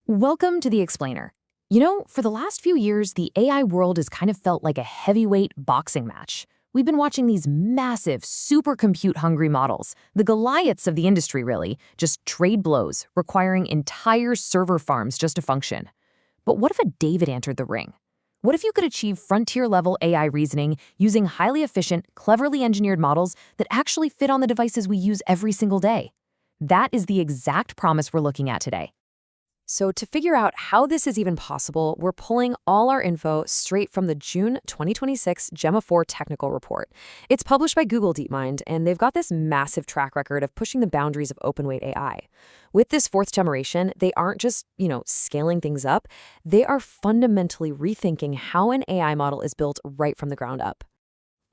Welcome to The Explainer. For the last few years, the AI world has kind of felt like a heavyweight boxing match. We've been watching these massive, super compute-hungry models, the Goliaths of the industry, really, just trade blows, requiring entire server farms just to function. But what if a David entered the ring? What if you could achieve frontier-level AI reasoning using highly efficient, cleverly engineered models that actually fit on the devices we use every single day? That is the exact promise we're looking at today. So to figure out how this is even possible, we're pulling all our info straight from the June 2026 Gemma4 technical report. It's published by Google DeepMind, and they've got this massive track record of pushing the boundaries of open-weight AI. With this fourth generation, they aren't just, scaling things up. They are fundamentally rethinking how an AI model is built right from the ground up.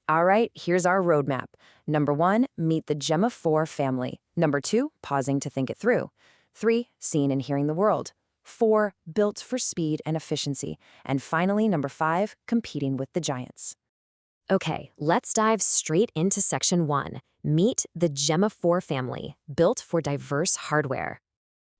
All right, here's our roadmap. Number 1, meet the Gemma4 family. Number 2, pausing to think it through. 3, seeing and hearing the world. 4, built for speed and efficiency. And finally, number 5, competing with the giants. Okay, let's dive straight into section 1. Meet the Gemma4 family, built for diverse hardware.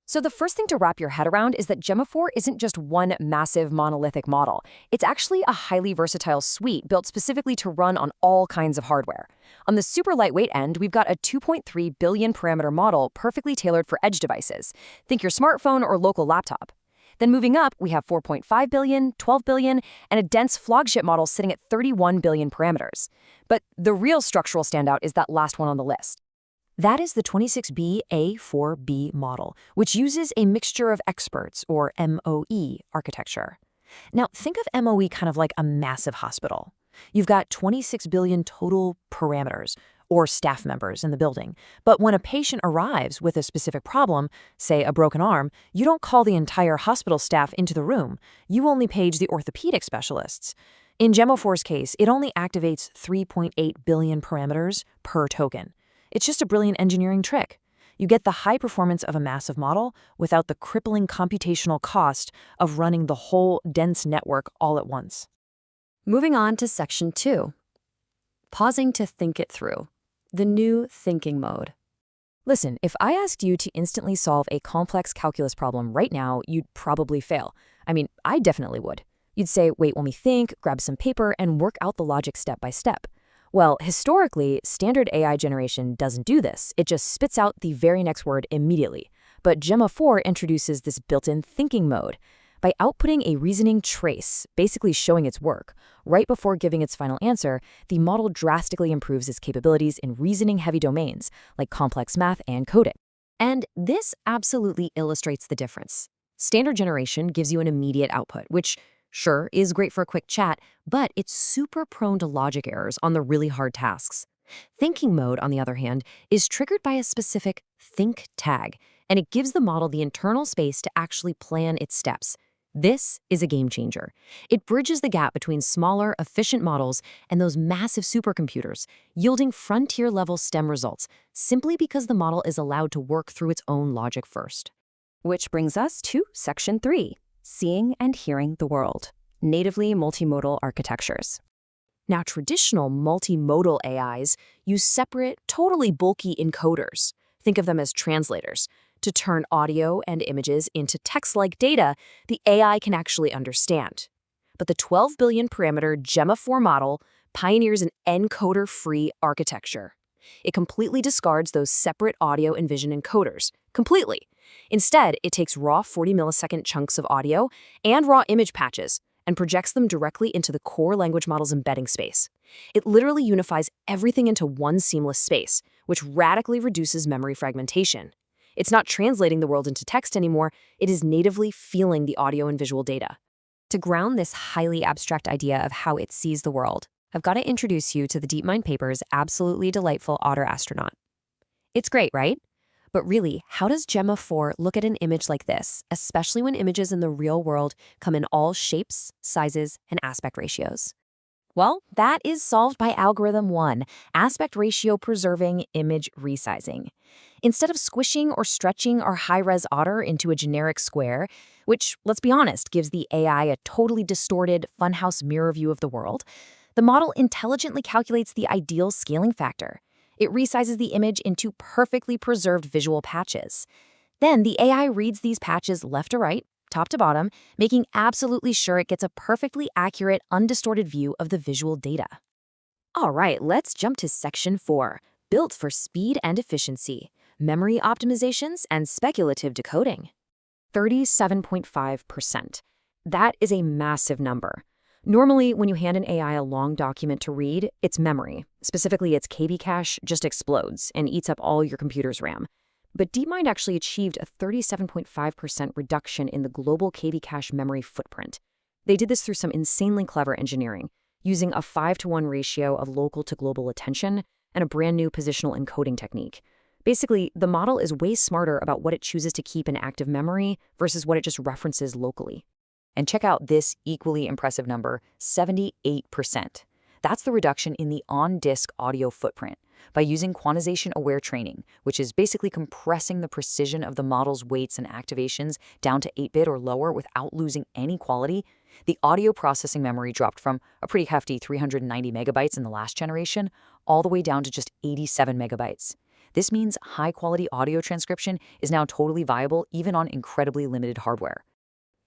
So the first thing to wrap your head around is that Gemma4 isn't just one massive monolithic model. It's actually a highly versatile suite built specifically to run on all kinds of hardware. On the super lightweight end, we've got a 2.3 billion parameter model perfectly tailored for edge devices. Think your smartphone or local laptop. Then moving up, we have 4.5 billion, 12 billion, and a dense flagship model sitting at 31 billion parameters. But the real structural standout is that last one on the list. That is the 26B A4B model, which uses a mixture of experts, or MOE, architecture. Now, think of MOE kind of like a massive hospital. You've got 26 billion total parameters, or staff members in the building. But when a patient arrives with a specific problem, say a broken arm, you don't call the entire hospital staff into the room. You only page the orthopedic specialists. In Gemma4's case, it only activates 3.8 billion parameters per token. It's just a brilliant engineering trick. You get the high performance of a massive model without the crippling computational cost of running the whole dense network all at once. Moving on to section 2. Pausing to think it through. The new thinking mode. Listen, if I asked you to instantly solve a complex calculus problem right now, you'd probably fail. I definitely would. You'd say, wait, let me think, grab some paper, and work out the logic step by step. Well, historically, standard AI generation doesn't do this. It just spits out the very next word immediately. But Gemma4 introduces this built-in thinking mode. By outputting a reasoning trace, basically showing its work, right before giving its final answer, the model drastically improves its capabilities in reasoning-heavy domains, like complex math and coding. And this absolutely illustrates the difference. Standard generation gives you an immediate output, which sure, is great for a quick chat, but it's super prone to logic errors on the really hard tasks. Thinking mode, on the other hand, is triggered by a specific think tag, and it gives the model the internal space to actually plan its steps. This is a game changer. It bridges the gap between smaller, efficient models and those massive supercomputers, yielding frontier-level STEM results, simply because the model is allowed to work through its own logic first. Which brings us to section 3. Seeing and hearing the world. Natively multimodal architectures. Now, traditional multimodal AIs use separate, totally bulky encoders. Think of them as translators. To turn audio and images into text-like data the AI can actually understand. But the 12 billion parameter Gemma4 model pioneers an encoder-free architecture. It completely discards those separate audio and vision encoders. Completely. Instead, it takes raw 40-millisecond chunks of audio and raw image patches and projects them directly into the core language model's embedding space. It literally unifies everything into one seamless space, which radically reduces memory fragmentation. It's not translating the world into text anymore, it is natively feeling the audio and visual data. To ground this highly abstract idea of how it sees the world, I've got to introduce you to the DeepMind paper's absolutely delightful Otter astronaut. It's great, right? But really, how does Gemma4 look at an image like this, especially when images in the real world come in all shapes, sizes, and aspect ratios? Well, that is solved by algorithm 1, aspect ratio preserving image resizing. Instead of squishing or stretching our high-res otter into a generic square, which, let's be honest, gives the AI a totally distorted, funhouse mirror view of the world, the model intelligently calculates the ideal scaling factor. It resizes the image into perfectly preserved visual patches. Then the AI reads these patches left to right, top to bottom, making absolutely sure it gets a perfectly accurate, undistorted view of the visual data. All right, let's jump to Section 4, built for speed and efficiency, memory optimizations and speculative decoding. 37.5%. That is a massive number. Normally, when you hand an AI a long document to read, its memory, specifically its KB cache, just explodes and eats up all your computer's RAM. But DeepMind actually achieved a 37.5% reduction in the global KB cache memory footprint. They did this through some insanely clever engineering, using a 5-to-1 ratio of local to global attention and a brand new positional encoding technique. Basically, the model is way smarter about what it chooses to keep in active memory versus what it just references locally. And check out this equally impressive number, 78%. That's the reduction in the on-disk audio footprint. By using quantization-aware training, which is basically compressing the precision of the model's weights and activations down to 8-bit or lower without losing any quality, the audio processing memory dropped from a pretty hefty 390 megabytes in the last generation all the way down to just 87 megabytes. This means high-quality audio transcription is now totally viable even on incredibly limited hardware.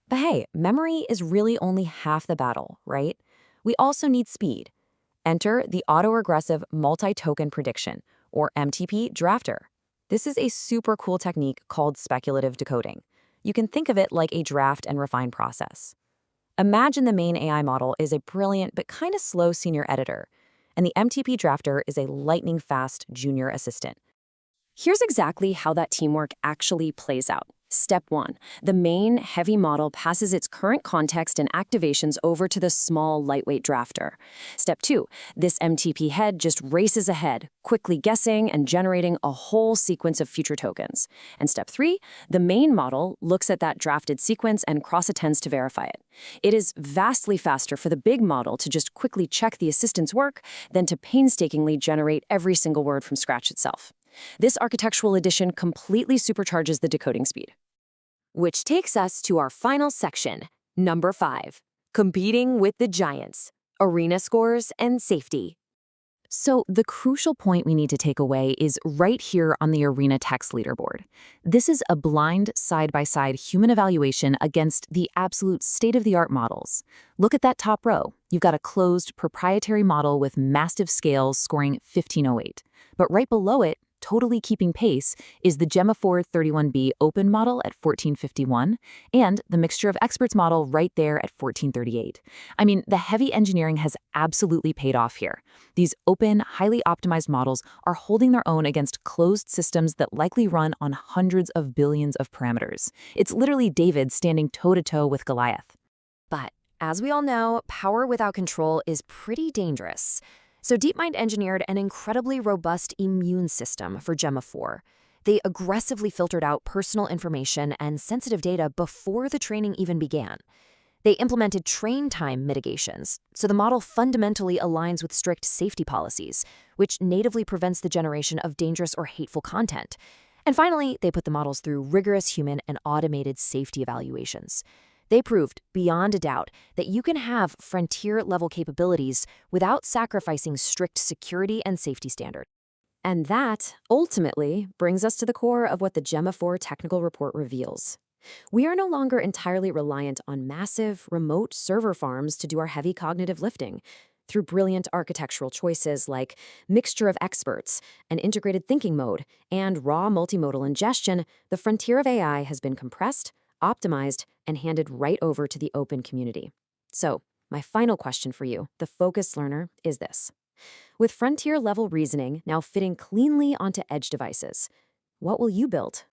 But hey, memory is really only half the battle, right? We also need speed. Enter the autoregressive multi-token prediction, or MTP drafter. This is a super cool technique called speculative decoding. You can think of it like a draft and refine process. Imagine the main AI model is a brilliant but kind of slow senior editor, and the MTP drafter is a lightning-fast junior assistant. Here's exactly how that teamwork actually plays out. Step 1. The main, heavy model passes its current context and activations over to the small, lightweight drafter. Step 2. This MTP head just races ahead, quickly guessing and generating a whole sequence of future tokens. And Step 3. The main model looks at that drafted sequence and cross-attends to verify it. It is vastly faster for the big model to just quickly check the assistant's work than to painstakingly generate every single word from scratch itself. This architectural addition completely supercharges the decoding speed. Which takes us to our final section, number 5, competing with the giants, arena scores and safety. So the crucial point we need to take away is right here on the arena text leaderboard. This is a blind side-by-side human evaluation against the absolute state-of-the-art models. Look at that top row. You've got a closed proprietary model with massive scales scoring 1508. But right below it, totally keeping pace, is the Gemma4 31B open model at 1451 and the mixture of experts model right there at 1438. I mean, the heavy engineering has absolutely paid off here. These open, highly optimized models are holding their own against closed systems that likely run on hundreds of billions of parameters. It's literally David standing toe-to-toe with Goliath. But as we all know, power without control is pretty dangerous. So DeepMind engineered an incredibly robust immune system for Gemma4. They aggressively filtered out personal information and sensitive data before the training even began. They implemented train time mitigations, so the model fundamentally aligns with strict safety policies, which natively prevents the generation of dangerous or hateful content. And finally, they put the models through rigorous human and automated safety evaluations. They proved, beyond a doubt, that you can have frontier-level capabilities without sacrificing strict security and safety standards. And that, ultimately, brings us to the core of what the Gemma4 technical report reveals. We are no longer entirely reliant on massive, remote server farms to do our heavy cognitive lifting. Through brilliant architectural choices like mixture of experts, an integrated thinking mode, and raw multimodal ingestion, the frontier of AI has been compressed, optimized, and handed right over to the open community. So, my final question for you, the focused learner, is this. With frontier-level reasoning now fitting cleanly onto edge devices, what will you build?